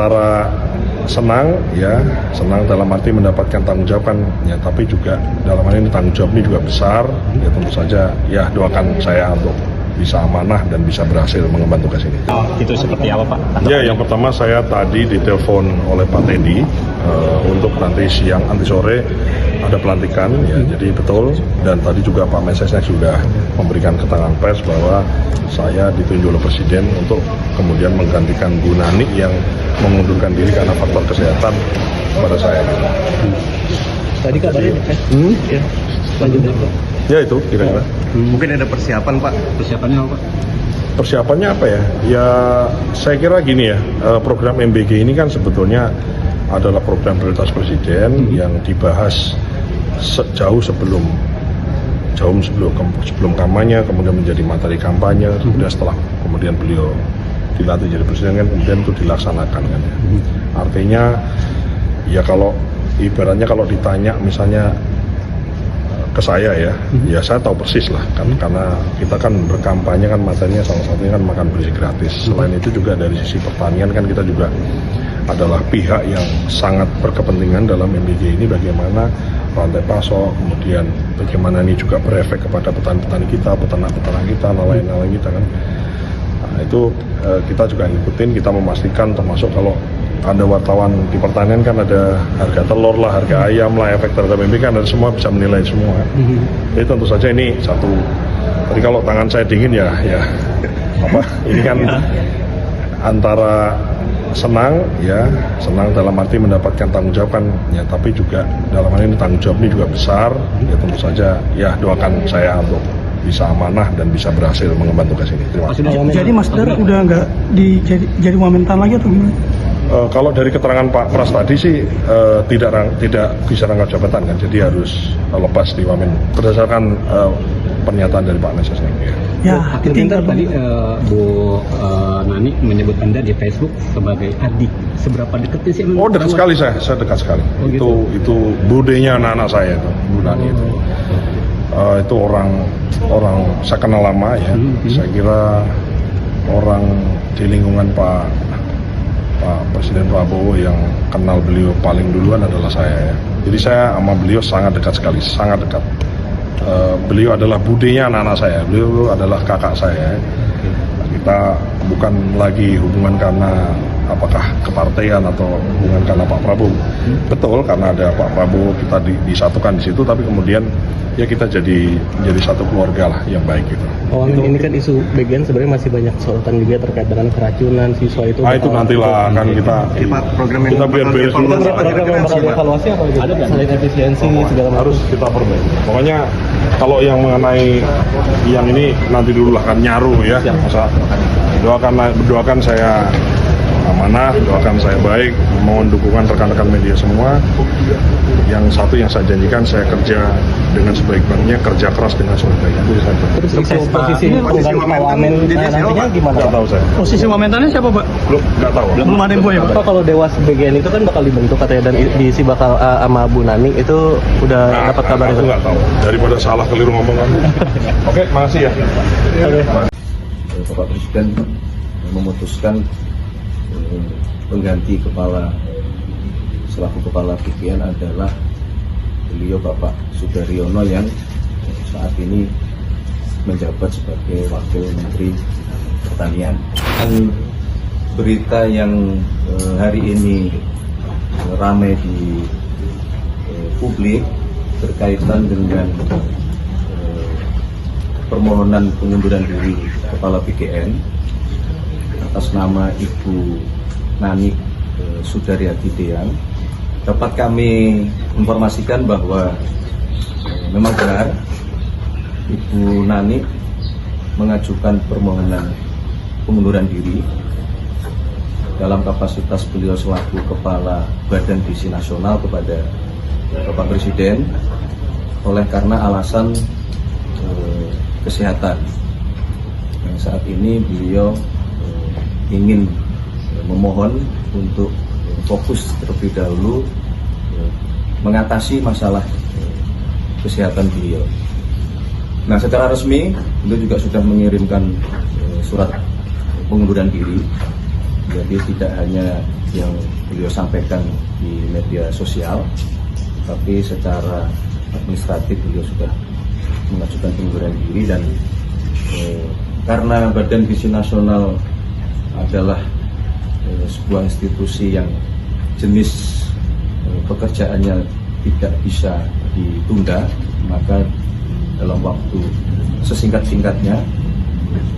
antara senang dalam arti mendapatkan tanggung jawab kan ya, tapi juga dalam hal ini tanggung jawab ini juga besar ya, tentu saja ya doakan saya untuk bisa amanah dan bisa berhasil mengemban tugas ini. Itu seperti apa Pak? Ya, yang pertama saya tadi ditelepon oleh Pak Teddy untuk nanti siang nanti sore ada pelantikan ya, jadi betul, dan tadi juga Pak Mensesnek sudah memberikan keterangan pers bahwa saya ditunjuk oleh Presiden untuk kemudian menggantikan Bu Nani yang mengundurkan diri karena faktor kesehatan pada saya. Tadi kabarnya ya, lanjut ya Pak. Ya itu kira-kira. Mungkin ada persiapan Pak. Persiapannya apa Pak? Persiapannya apa ya? Ya saya kira gini ya, program MBG ini kan sebetulnya adalah program prioritas Presiden yang dibahas jauh sebelum kampanye, kemudian menjadi materi kampanye, kemudian setelah kemudian beliau dilantik jadi Presiden kan kemudian itu dilaksanakan kan ya. Artinya ya kalau ibaratnya kalau ditanya misalnya ke saya ya saya tahu persis lah kan, karena kita kan berkampanye kan materinya salah satunya kan makan berisi gratis. Selain itu juga dari sisi pertanian kan kita juga adalah pihak yang sangat berkepentingan dalam MBG ini, bagaimana rantai pasok, kemudian bagaimana ini juga berefek kepada petani-petani kita, peternak-peternak kita, nelayan-nelayan kita kan. Nah, itu kita juga ngikutin, kita memastikan termasuk kalau ada wartawan di pertanian kan ada harga telur lah, harga ayam lah, efek terhadap MBG kan ada semua, bisa menilai semua. Jadi tentu saja ini satu. Tapi kalau tangan saya dingin ya apa? Ini kan antara senang dalam arti mendapatkan tanggung jawab kan ya, tapi juga dalam hal ini tanggung jawab ini juga besar ya, tentu saja ya doakan saya untuk bisa amanah dan bisa berhasil mengemban tugas ini. Terima kasih. Jadi Mas Dar udah nggak jadi wamentan lagi atau gimana? Kalau dari keterangan Pak Pras tadi sih tidak bisa rangkap jabatan kan, jadi harus lepas di wamen berdasarkan pernyataan dari Pak Mensesnek. Ya, ditinggal tadi Bu Nani menyebut Anda di Facebook sebagai adik. Seberapa dekatnya sih? Oh, dekat sekali saya dekat sekali. Oh, gitu. Itu budenya anak-anak saya itu, Bu Nani itu. Itu orang saya kenal lama ya. Saya kira orang di lingkungan Pak Presiden Prabowo yang kenal beliau paling duluan adalah saya ya. Jadi saya sama beliau sangat dekat sekali, sangat dekat. Beliau adalah budenya anak-anak saya, beliau adalah kakak saya. Kita bukan lagi hubungan karena apakah kepartaian atau hubungan karena Pak Prabowo. Betul, karena ada Pak Prabowo kita disatukan di situ, tapi kemudian ya kita jadi satu keluarga lah yang baik gitu. Ini kan isu bagian sebenarnya masih banyak sorotan juga terkait dengan keracunan siswa itu. Itu nantilah kan kita biar beres dulu. Program yang bakal dievaluasi apa gitu? Ada selain efisiensi segala macam. Harus kita perbaiki. Pokoknya kalau yang mengenai yang ini nanti dulu lah kan nyaru ya. Masa doakan saya amanah, doakan saya baik, mohon dukungan rekan-rekan media semua. Yang satu yang saya janjikan, saya kerja dengan sebaik-baiknya, kerja keras dengan sebaik-baiknya. Itu saja. Terus posisi wamen nantinya gimana? Nggak tahu saya. Posisi wamentannya siapa Pak? Nggak tahu. Belum ada info ya Pak? Kalau Dewas bagian itu kan bakal dibentuk katanya, dan diisi bakal sama Bu Nani, itu udah dapat kabar itu? Aku nggak tahu. Daripada salah keliru ngomong kan. Oke, makasih ya. Bapak Presiden memutuskan pengganti selaku kepala BPN adalah beliau Bapak Sudaryono yang saat ini menjabat sebagai Wakil Menteri Pertanian. Dan berita yang hari ini ramai di publik berkaitan dengan permohonan pengunduran diri Kepala BKN atas nama Ibu Nani Sudaryati Deang, dapat kami informasikan bahwa memang benar Ibu Nani mengajukan permohonan pengunduran diri dalam kapasitas beliau selaku Kepala Badan Gizi Nasional kepada Bapak Presiden oleh karena alasan kesehatan. Yang saat ini beliau ingin memohon untuk fokus terlebih dahulu mengatasi masalah kesehatan beliau. Nah, secara resmi beliau juga sudah mengirimkan surat pengunduran diri Jadi tidak hanya yang beliau sampaikan di media sosial, tapi secara administratif beliau sudah mengajukan pengunduran diri. Dan karena Badan Gizi Nasional adalah sebuah institusi yang jenis pekerjaannya tidak bisa ditunda, maka dalam waktu sesingkat-singkatnya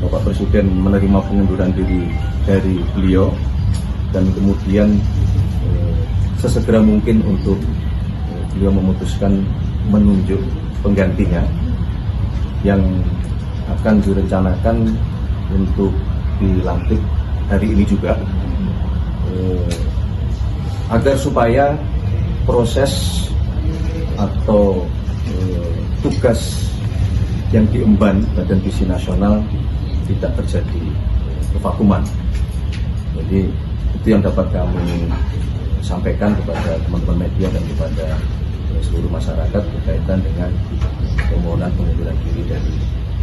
Bapak Presiden menerima pengunduran diri dari beliau, dan kemudian sesegera mungkin untuk beliau memutuskan menunjuk penggantinya yang akan direncanakan untuk dilantik hari ini juga, agar supaya proses atau tugas yang diemban Badan Gizi Nasional tidak terjadi kevakuman. Jadi itu yang dapat kami sampaikan kepada teman-teman media dan kepada seluruh masyarakat berkaitan dengan permohonan pengunduran diri dari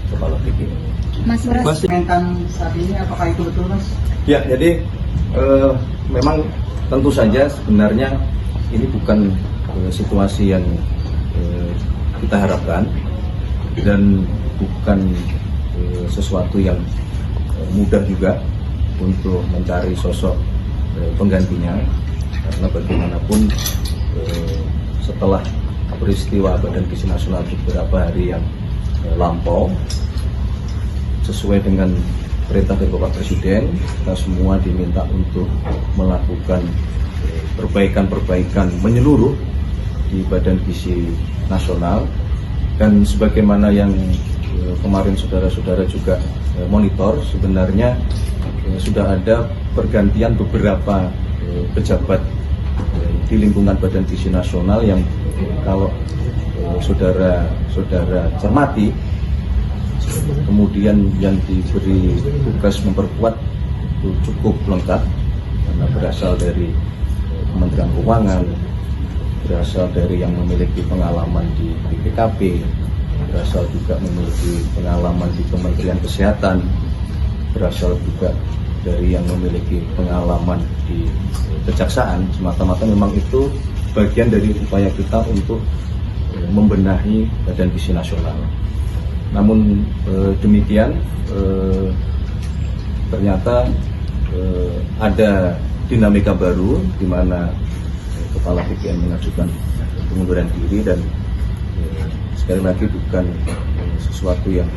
Kepala BPN. Mas Mentan saat ini apakah itu betul, Mas? Ya, jadi memang tentu saja sebenarnya ini bukan situasi yang kita harapkan dan bukan sesuatu yang mudah juga untuk mencari sosok penggantinya, karena bagaimanapun setelah peristiwa Badan Gizi Nasional beberapa hari yang lampau, sesuai dengan perintah dari Bapak Presiden, kita semua diminta untuk melakukan perbaikan-perbaikan menyeluruh di Badan Gizi Nasional. Dan sebagaimana yang kemarin saudara-saudara juga monitor, sebenarnya sudah ada pergantian beberapa pejabat di lingkungan Badan Gizi Nasional yang kalau saudara-saudara cermati, kemudian yang diberi tugas memperkuat itu cukup lengkap, karena berasal dari Kementerian Keuangan, berasal dari yang memiliki pengalaman di BPKP, berasal juga memiliki pengalaman di Kementerian Kesehatan, berasal juga dari yang memiliki pengalaman di Kejaksaan. Semata-mata memang itu bagian dari upaya kita untuk membenahi Badan Gizi Nasional. Namun demikian ternyata ada dinamika baru di mana Kepala BPN mengajukan pengunduran diri, dan sekali lagi bukan sesuatu yang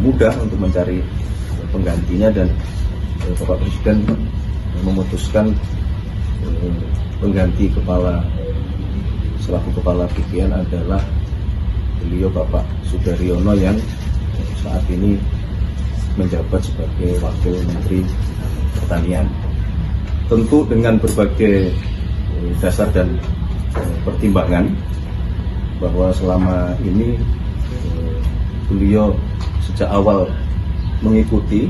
mudah untuk mencari penggantinya, dan Bapak Presiden memutuskan pengganti selaku Kepala BPN adalah beliau Bapak Sudaryono yang saat ini menjabat sebagai Wakil Menteri Pertanian. Tentu dengan berbagai dasar dan pertimbangan bahwa selama ini beliau sejak awal mengikuti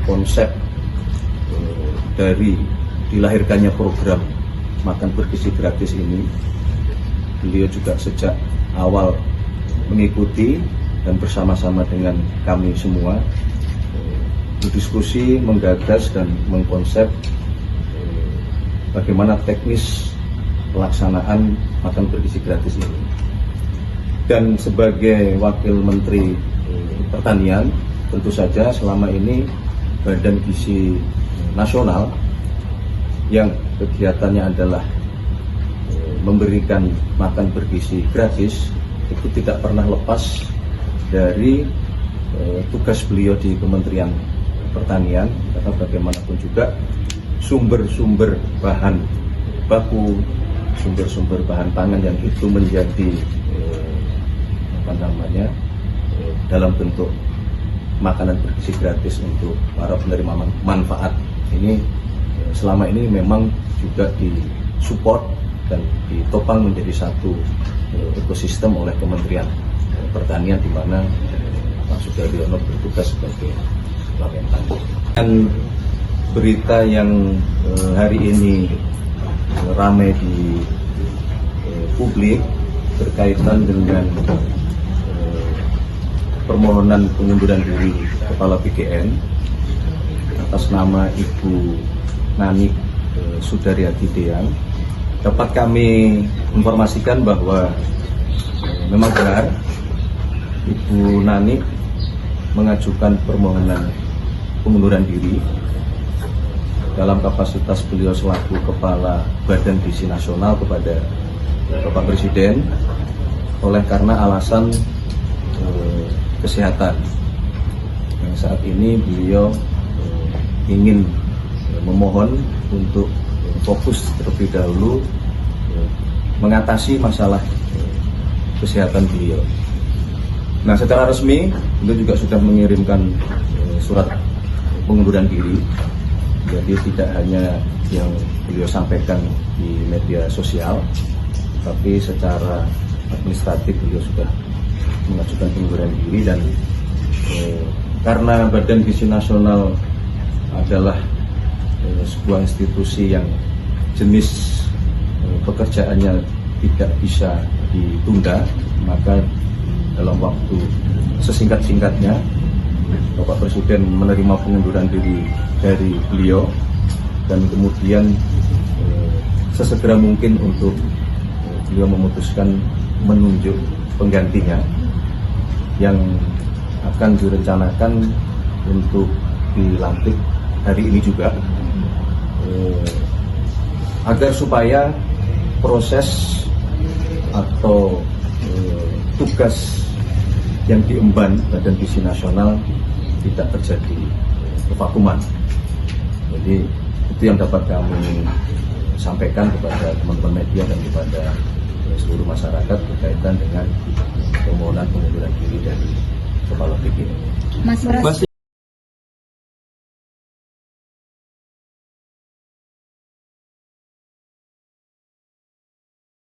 konsep dari dilahirkannya program makan bergizi gratis ini. Beliau juga sejak awal mengikuti dan bersama-sama dengan kami semua berdiskusi, menggagas dan mengkonsep bagaimana teknis pelaksanaan makan bergizi gratis ini. Dan sebagai Wakil Menteri Pertanian, tentu saja selama ini Badan Gizi Nasional yang kegiatannya adalah memberikan makan bergizi gratis itu tidak pernah lepas dari tugas beliau di Kementerian Pertanian, karena bagaimanapun juga sumber-sumber bahan baku, sumber-sumber bahan pangan yang itu menjadi dalam bentuk makanan bergizi gratis untuk para penerima manfaat ini selama ini memang juga disupport dan ditopang menjadi satu ekosistem oleh Kementerian Pertanian, di mana Pak Sudaryono bertugas sebagai Wamentan. Dan berita yang hari ini ramai di publik berkaitan dengan permohonan pengunduran diri Kepala BKN atas nama Ibu Nani Sudaryati Deyang, dapat kami informasikan bahwa memang benar Ibu Nani mengajukan permohonan pengunduran diri dalam kapasitas beliau selaku Kepala Badan Gizi Nasional kepada Bapak Presiden oleh karena alasan kesehatan. Yang saat ini beliau ingin memohon untuk fokus terlebih dahulu mengatasi masalah kesehatan beliau. Nah, secara resmi beliau juga sudah mengirimkan surat pengunduran diri. Jadi tidak hanya yang beliau sampaikan di media sosial, tapi secara administratif beliau sudah mengajukan pengunduran diri. Dan karena Badan Gizi Nasional adalah sebuah institusi yang jenis pekerjaannya tidak bisa ditunda, maka dalam waktu sesingkat-singkatnya Bapak Presiden menerima pengunduran diri dari beliau, dan kemudian sesegera mungkin untuk beliau memutuskan menunjuk penggantinya yang akan direncanakan untuk dilantik hari ini juga, agar supaya proses atau tugas yang diemban Badan Gizi Nasional tidak terjadi kevakuman. Jadi itu yang dapat kami sampaikan kepada teman-teman media dan kepada seluruh masyarakat berkaitan dengan permohonan pengunduran diri dari Kepala BGN. Mas